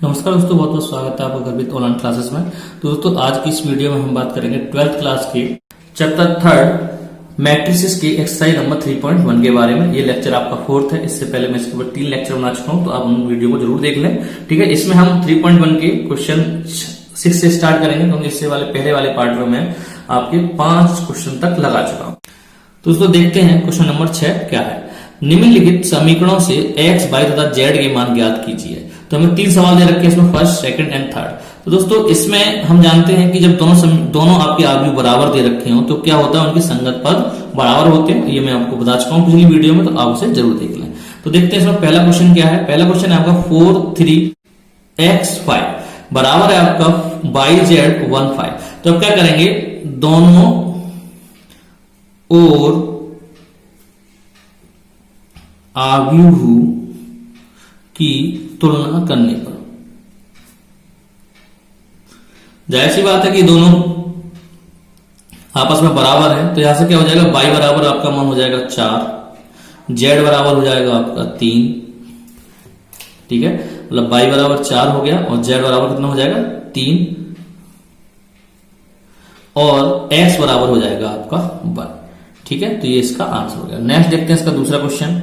नमस्कार दोस्तों, बहुत बहुत स्वागत है आपका गर्भित ऑनलाइन क्लासेस में। तो दोस्तों आज की इस वीडियो में हम बात करेंगे 12th क्लास के चैप्टर 3 मैट्रिसेस के एक्सरसाइज नंबर 3.1 के बारे में। ये लेक्चर आपका 4th है। इससे पहले मैं इसके ऊपर 3 लेक्चर बना चुका हूं, तो आप उन वीडियो को जरूर देख लें। ठीक है, इसमें हम 3.1 के क्वेश्चन 6 से स्टार्ट करेंगे, क्योंकि इससे पहले वाले पार्ट में मैं आपके 5 क्वेश्चन तक लगा चुका हूं। तो दोस्तों देखते हैं क्वेश्चन नंबर 6 क्या है। निम्नलिखित समीकरणों से x, y तथा z के मान ज्ञात कीजिए। तो हमें 3 सवाल दे रखे हैं इसमें, फर्स्ट, सेकंड एंड थर्ड। तो दोस्तों इसमें हम जानते हैं कि जब दोनों आपके आव्यूह बराबर दे रखे हो तो क्या होता है, उनके संगत पद बराबर होते हैं। ये मैं आपको बता चुका हूं पिछली वीडियो में, तो आप उसे जरूर देख लें। तो देखते हैं इसमें पहला क्वेश्चन क्या है। पहला क्वेश्चन है आपका 4, 3x5 बराबर है आपका yz 1, 5। तो अब क्या करेंगे, दोनों और आव्यूह की तुलना करने पर, जाहिर सी बात है कि दोनों आपस में बराबर है, तो यहां से क्या हो जाएगा, y बराबर आपका मान हो जाएगा 4, z बराबर हो जाएगा आपका 3। ठीक है, मतलब y बराबर 4 हो गया और z बराबर कितना हो जाएगा 3, और x बराबर हो जाएगा आपका 1। ठीक है, तो ये इसका आंसर हो गया। नेक्स्ट देखते हैं इसका दूसरा क्वेश्चन।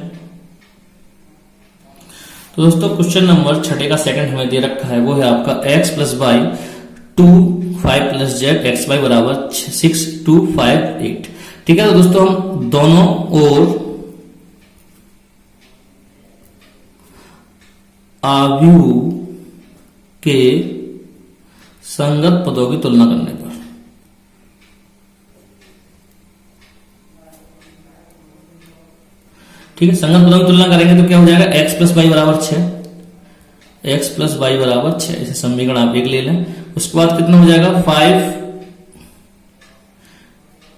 तो दोस्तों क्वेश्चन नंबर 6 का सेकंड हमें दे रखा है, वो है आपका x plus y 2, 5 plus z x y बराबर 6, 2, 5, 8। ठीक है, तो दोस्तों हम दोनों और आव्यूह के संगत पदों की तुलना करने पर, ठीक है, संगत पदों की तुलना करेंगे तो क्या हो जाएगा, x प्लस वाई बराबर 6, x प्लस वाई बराबर 6। इसे समीकरण आप एक ले लें। उसके बाद कितना हो जाएगा, 5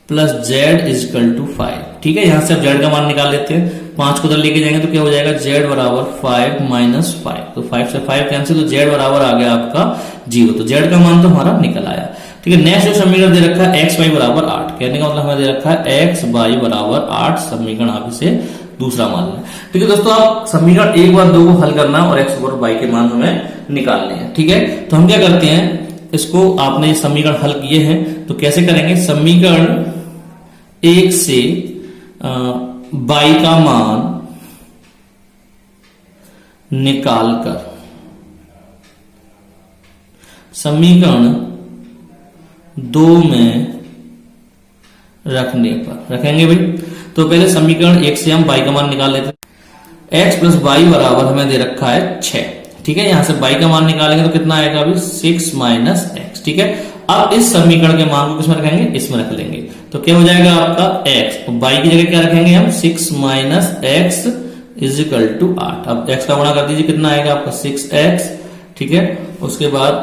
प्लस जेड इजकल टू 5। ठीक है, यहां से आप जेड का मान निकाल लेते हैं। 5 को उधर लेके जाएंगे तो क्या हो जाएगा, जेड बराबर 5 माइनस 5। तो 5 से 5 कैंसिल, तो जेड बराबर आ गया आपका 0। तो जेड का मान तो हमारा निकल आया। ठीक है, नेक्स्ट जो समीकरण दे रखा है x y बराबर 8। कहने का मतलब हमें दे रखा है x y बराबर 8। समीकरण आप इसे दूसरा मान लें। ठीक है दोस्तों, आप समीकरण 1 और 2 को हल करना और x और y के मान हमें निकालने हैं। ठीक है, तो हम क्या करते हैं, इसको आपने ये समीकरण हल किए हैं तो कैसे करेंगे, समीकरण 1 से y का मान निकालकर समीकरण 2 में रखने पर रखेंगे भाई। तो पहले समीकरण 1 से हम y का मान निकाल लेते हैं। x प्लस वाई बराबर हमें दे रखा है 6। ठीक है, यहां से y का मान निकालेंगे तो कितना आएगा अभी, 6 माइनस x। ठीक है, अब इस समीकरण के मान को किसमें रखेंगे, इसमें रख लेंगे। तो क्या हो जाएगा आपका x, तो y की जगह क्या रखेंगे हम, 6 माइनस x इजिकल टू 8। अब x का गुणा कर दीजिए, कितना आएगा आपका 6x। ठीक है, उसके बाद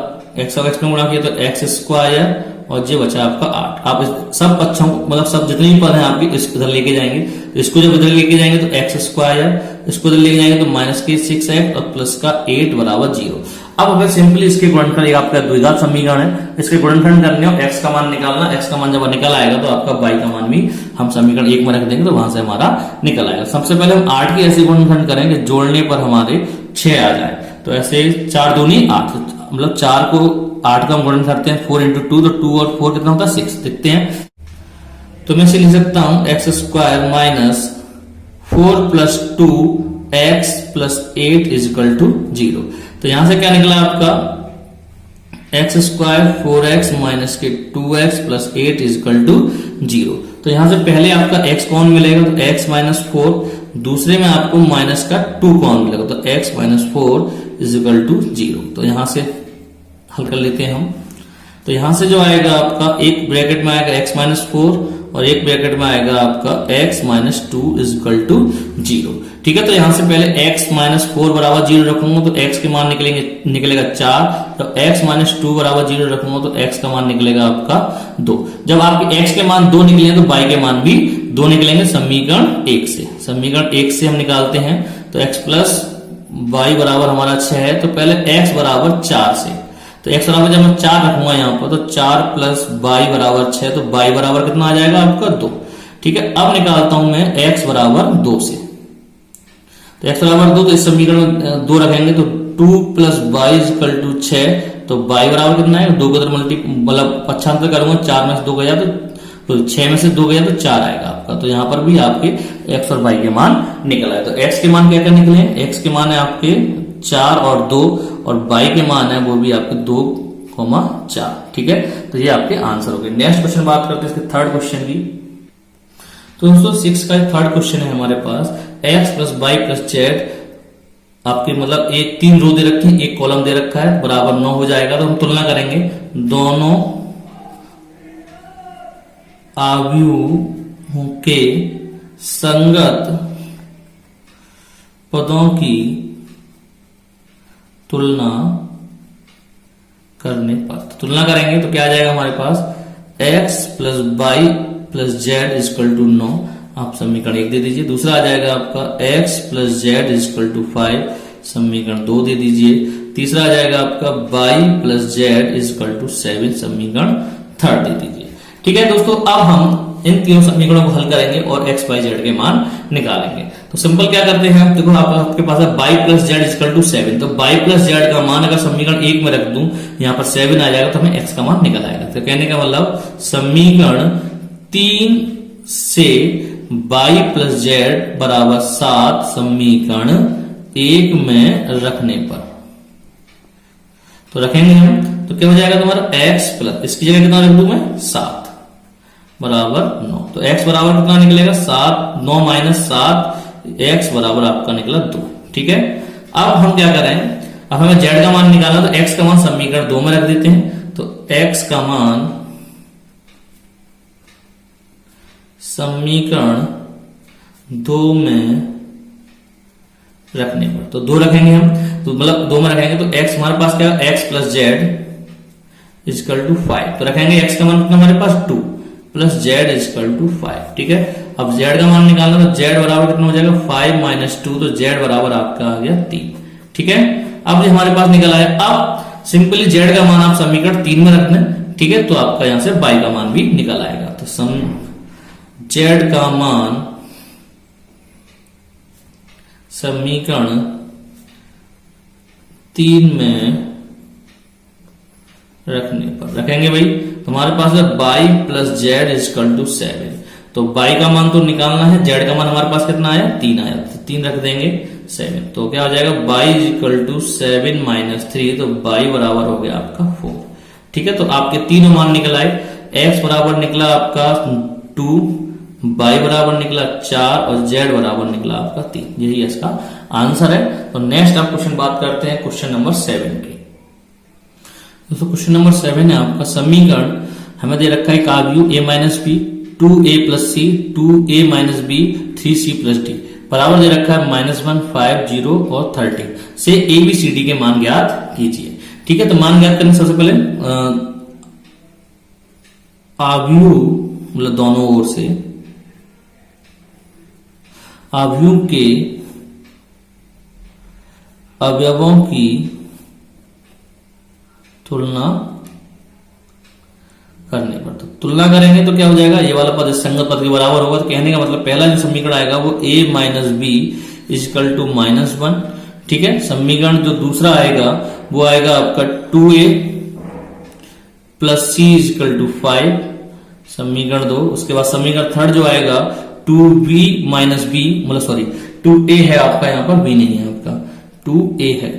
x और x में गुणा किया तो x स्क्वायर, और ये बचा आपका 8। आप सब पक्षों मतलब सब जितने भी पद हैं आपके इसको इधर लेके जाएंगे। इसको जब इधर लेके जाएंगे तो x स्क्वायर, इसको इधर लेके जाएंगे तो माइनस के 6x और प्लस का 8 बराबर 0। अब अगर सिंपली इसके गुणनखंड, एक आपका द्विघात समीकरण है, इसके गुणनखंड करने और x का मान निकालना। x का मान जब निकल आएगा तो आपका y का मान भी हम समीकरण 1 में रख देंगे, तो वहां से हमारा निकल आएगा। सबसे पहले हम 8 के ऐसे गुणनखंड करेंगे जोड़ने पर हमारे 6 आ जाए। तो ऐसे 4 दूनी 8, मतलब 4 को 8 का हम गुणन करते हैं 4 इंटू 2, तो 2 और 4 कितना होता है 6। देखते हैं, तो मैं इसे लिख सकता हूं x square minus 4 plus 2 x plus 8 equal to 0। तो यहां से क्या निकला आपका, x स्क्वायर 4x माइनस के 2x प्लस 8 इजिकल टू 0। तो यहां से पहले आपका x कौन मिलेगा, तो x माइनस 4, दूसरे में आपको माइनस का 2 कौन मिलेगा, तो x माइनस 4 इजिकल टू 0। तो यहां से हल कर लेते हैं हम। तो यहां से जो आएगा आपका, एक ब्रैकेट में आएगा x माइनस 4 और एक ब्रैकेट में आएगा आपका x माइनस 2 इजिकल टू 0। ठीक है, तो यहां से पहले x माइनस 4 बराबर 0 रखूंगा तो x के मान निकलेगा 4। तो x माइनस 2 बराबर 0 रखूंगा तो x का मान निकलेगा आपका 2। जब आपके x के मान 2 निकलेंगे तो y के मान भी 2 निकलेंगे समीकरण 1 से। समीकरण 1 से हम निकालते हैं, तो x प्लस y बराबर हमारा 6 है, तो पहले x बराबर 4 से, तो x बराबर जब मैं 4 रखूंगा यहाँ पर, तो 4 प्लस y बराबर 6, तो y बराबर कितना आ जाएगा आपका 2। ठीक है, अब निकालता हूं मैं x बराबर 2 से। तो x बराबर 2, तो इस समीकरण में 2 रखेंगे तो 2 प्लस बाई इक्वल टू 6, तो बाई बराबर कितना है, 2 को मतलब पक्षांतर करूंगा, 4 में से 2 गया तो 6 में से 2 गया तो 4 आएगा आपका। तो यहाँ पर भी आपके x और y के मान निकल आए। तो x के मान क्या क्या निकले हैं, x के मान है आपके 4 और 2, और y के मान है वो भी आपके 2,4। ठीक है, तो ये आपके आंसर हो गए। नेक्स्ट क्वेश्चन बात करते हैं इसके थर्ड क्वेश्चन की। तो दोस्तों 6 का थर्ड क्वेश्चन है हमारे पास, x plus y plus z आपके मतलब एक 3 रो दे रखी है, एक कॉलम दे रखा है, बराबर 9 हो जाएगा। तो हम तुलना करेंगे दोनों आव्यूहों के संगत पदों की तुलना करने पर, तुलना करेंगे तो क्या आ जाएगा हमारे पास, x plus y plus z equal to 9, आप समीकरण 1 दे दीजिए। दूसरा आ जाएगा आपका x plus z equal to 5, समीकरण 2 दे दीजिए। तीसरा आ जाएगा आपका y plus z equal to 7, समीकरण 3 दे दीजिए। ठीक है दोस्तों, अब हम इन तीनों समीकरणों को हल करेंगे और x y z के मान निकालेंगे। तो सिंपल क्या करते हैं, देखो आपके पास है y plus z equal to 7, तो y प्लस जेड का मान अगर समीकरण 1 में रख दूं, यहाँ पर 7 आ जाएगा, तो हमें x का मान निकल आएगा। तो कहने का मतलब समीकरण 3 से y प्लस जेड बराबर 7 समीकरण 1 में रखने पर, तो रखेंगे हम, तो क्या हो जाएगा तुम्हारा x प्लस, इसकी जगह कितना रख दूं मैं, 7 बराबर 9। तो x बराबर कितना निकलेगा, 7, 9 माइनस 7, x बराबर आपका निकला 2। ठीक है, अब हम क्या करें, अब हमें z का मान निकालना, तो x का मान समीकरण 2 में रख देते हैं। तो x का मान समीकरण 2 में रखने पर, तो 2 रखेंगे हम, तो मतलब 2 में रखेंगे तो x हमारे पास क्या है, x plus z equal to 5, तो रखेंगे x का मान कितना हमारे पास 2 प्लस जेड इक्वल टू 5। ठीक है, अब z का मान निकालना, तो z बराबर कितना हो जाएगा, 5 माइनस 2, तो z बराबर आपका आ गया 3। ठीक है, अब जो हमारे पास निकल आया, अब सिंपली z का मान आप समीकरण 3 में रखना। ठीक है, तो आपका यहां से y का मान भी निकल आएगा। तो z का मान समीकरण 3 में रखने पर, रखेंगे भाई, तो हमारे पास है y plus z equal to 7, तो y का मान तो निकालना है, z का मान हमारे पास कितना आया, 3 आया, तो 3 रख देंगे 7, तो क्या हो जाएगा y इक्वल टू 7 माइनस 3, तो y बराबर हो गया आपका 4। ठीक है, तो आपके तीनों मान निकल आए, x बराबर निकला आपका 2, y बराबर निकला 4 और z बराबर निकला आपका 3, यही इसका आंसर है। तो नेक्स्ट आप क्वेश्चन बात करते हैं क्वेश्चन नंबर 7 की। दोस्तों क्वेश्चन नंबर 7 है आपका, समीकरण हमें दे रखा है एक आव्यूह a minus b, 2a plus c, 2a minus b, 3c plus d, बराबर दे रखा है -1, 5, 0 और 13 से ABCD के मान ज्ञात कीजिए। ठीक है, तो मान ज्ञात करने सबसे पहले आव्यूह मतलब दोनों ओर से आव्यूह के अवयवों की तुलना करने पर, तो तुलना करेंगे तो क्या हो जाएगा, ये वाला पद इस संगत पद के बराबर होगा। तो कहने का मतलब पहला जो समीकरण आएगा वो a minus b equal to -1। ठीक है, समीकरण जो दूसरा आएगा वो आएगा आपका 2a plus C equal to 5, समीकरण 2। उसके बाद समीकरण थर्ड जो आएगा 2b माइनस बी, मतलब सॉरी 2a है आपका, यहाँ पर b नहीं है आपका, 2a है।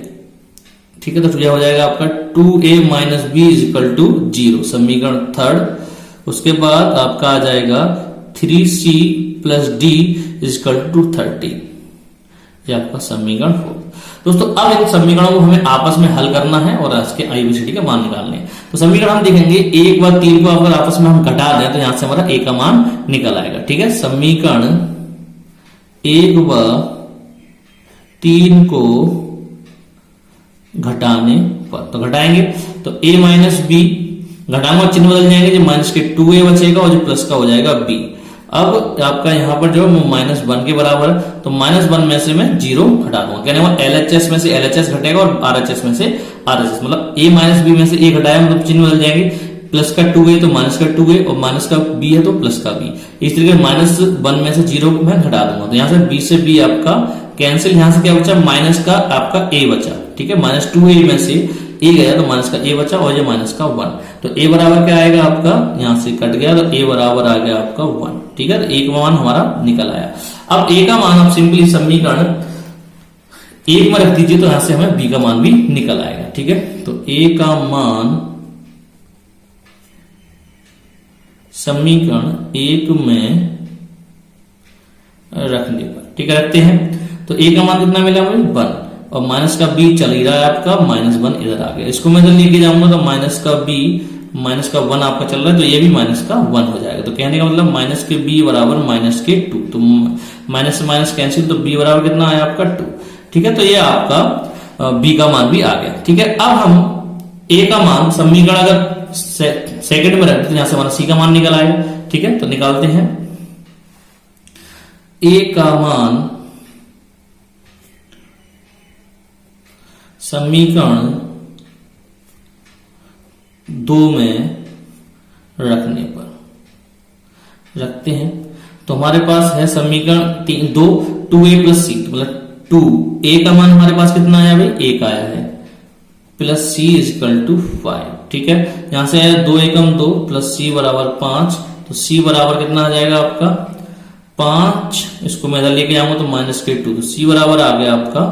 ठीक है, तो क्या हो जाएगा आपका 2a minus b equal to 0, समीकरण थर्ड। उसके बाद आपका आ जाएगा 3c plus D equal to 30, ये आपका समीकरण 4। दोस्तों अब इन समीकरणों को हमें आपस में हल करना है और इसके ABCD का मान निकालने हैं। तो समीकरण हम देखेंगे 1 व 3 को अगर आपस में हम घटा दें तो यहां से हमारा a का मान निकल आएगा। ठीक है, समीकरण 1 व 3 को घटाने पर, तो घटाएंगे तो a माइनस बी, घटाऊंगा चिन्ह बदल जाएंगे, जो माइनस के 2a बचेगा और जो प्लस का हो जाएगा b। अब आपका यहाँ पर जो -1 के बराबर, तो -1 में से मैं 0 घटा दूंगा, कहने का LHS में से LHS घटेगा और RHS में से RHS, मतलब a माइनस बी में से a घटाया मतलब चिन्ह बदल जाएंगे, प्लस का 2a तो माइनस का 2a और माइनस का b है तो प्लस का b। इस तरीके -1 में से 0 को मैं घटा दूंगा, तो यहाँ से b से b आपका कैंसिल, यहां से क्या बचा, माइनस का आपका a बचा, ठीक है, -2a में से a गया तो माइनस का a बचा और ये माइनस का 1, तो a बराबर क्या आएगा आपका, यहां से कट गया तो a बराबर आ गया आपका 1, ठीक है। तो a का मान हमारा निकल आया। अब a का मान आप सिंपली समीकरण 1 में रख दीजिए तो यहां से हमें b का मान भी निकल आएगा, ठीक है। तो a का मान समीकरण 1 में रखने पर, ठीक है, रखते हैं तो a का मान कितना मिला मुझे, 1, और माइनस का b चल ही रहा है आपका, -1 इधर आ गया, इसको मैं जब लेके जाऊंगा तो माइनस का b -1 आपका चल रहा है तो ये भी -1 हो जाएगा। तो कहने का मतलब माइनस के b बराबर -2, तो माइनस से माइनस कैंसिल, तो b बराबर कितना आया आपका 2, ठीक है। तो ये आपका b का मान भी आ गया, ठीक है। अब हम a का मान समीकरण अगर सेकंड में रखते हैं, यहां से हमारा c का मान निकल आएगा, ठीक है। तो निकालते हैं a का मान समीकरण 2 में रखने पर रखते हैं तो हमारे पास है समीकरण 2a प्लस सी, मतलब 2a का मान हमारे पास कितना आया भाई, 1 आया है, प्लस c इजकल टू 5, ठीक है। यहां से आया 2 एकम 2 प्लस c बराबर 5, तो c बराबर कितना आ जाएगा आपका 5, इसको मैं इधर लेके जाऊंगा तो -2, तो c बराबर आ गया आपका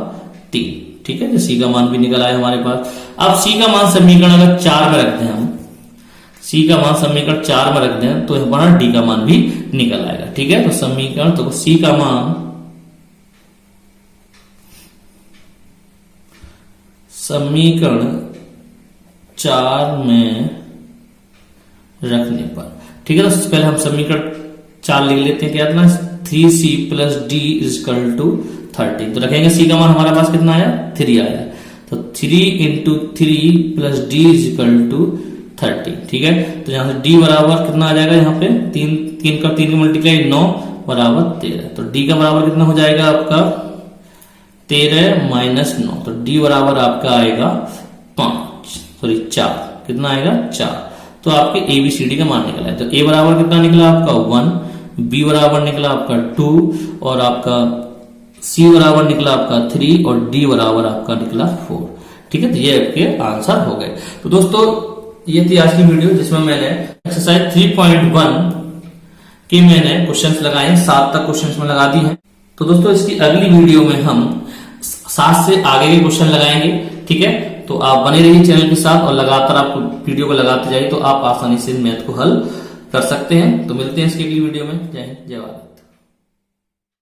3, ठीक है। तो c का मान भी निकल आया हमारे पास। अब c का मान समीकरण अगर 4 में रखते हैं हम, c का मान समीकरण 4 में रखते हैं तो हमारा d का मान भी निकल आएगा, ठीक है। तो समीकरण, तो c का मान समीकरण 4 में रखने पर, ठीक है। तो पहले हम समीकरण 4 लिख लेते हैं, क्या था 3c plus d is equal to 30, तो रखेंगे c का मान हमारे पास कितना आया, 3 आया, तो 3 into 3 plus d equal to 30, ठीक है। तो यहां से d बराबर कितना आ जाएगा, यहाँ पे 3 का 3 मल्टीप्लाई 9 बराबर 13, तो d का बराबर कितना हो जाएगा आपका 13 माइनस 9, तो d बराबर आपका आएगा 4, कितना आएगा 4, तो आपके ABCD का मान निकला है। तो a बराबर कितना निकला आपका 1, b बराबर निकला आपका 2, और आपका c बराबर निकला आपका 3, और d बराबर आपका निकला 4, ठीक है। तो ये आपके आंसर हो गए। तो दोस्तों ये थी आज की वीडियो जिसमें मैंने एक्सरसाइज 3.1 के मैंने क्वेश्चंस लगाए, 7 तक क्वेश्चंस में लगा दी हैं। तो दोस्तों इसकी अगली वीडियो में हम 7 से आगे के क्वेश्चन लगाएंगे, ठीक है। तो आप बने रहिए चैनल के साथ और लगातार आप वीडियो को लगाते जाइए तो आप आसानी से मैथ को हल कर सकते हैं। तो मिलते हैं इसकी अगली वीडियो में। जय हिंद, जय भारत।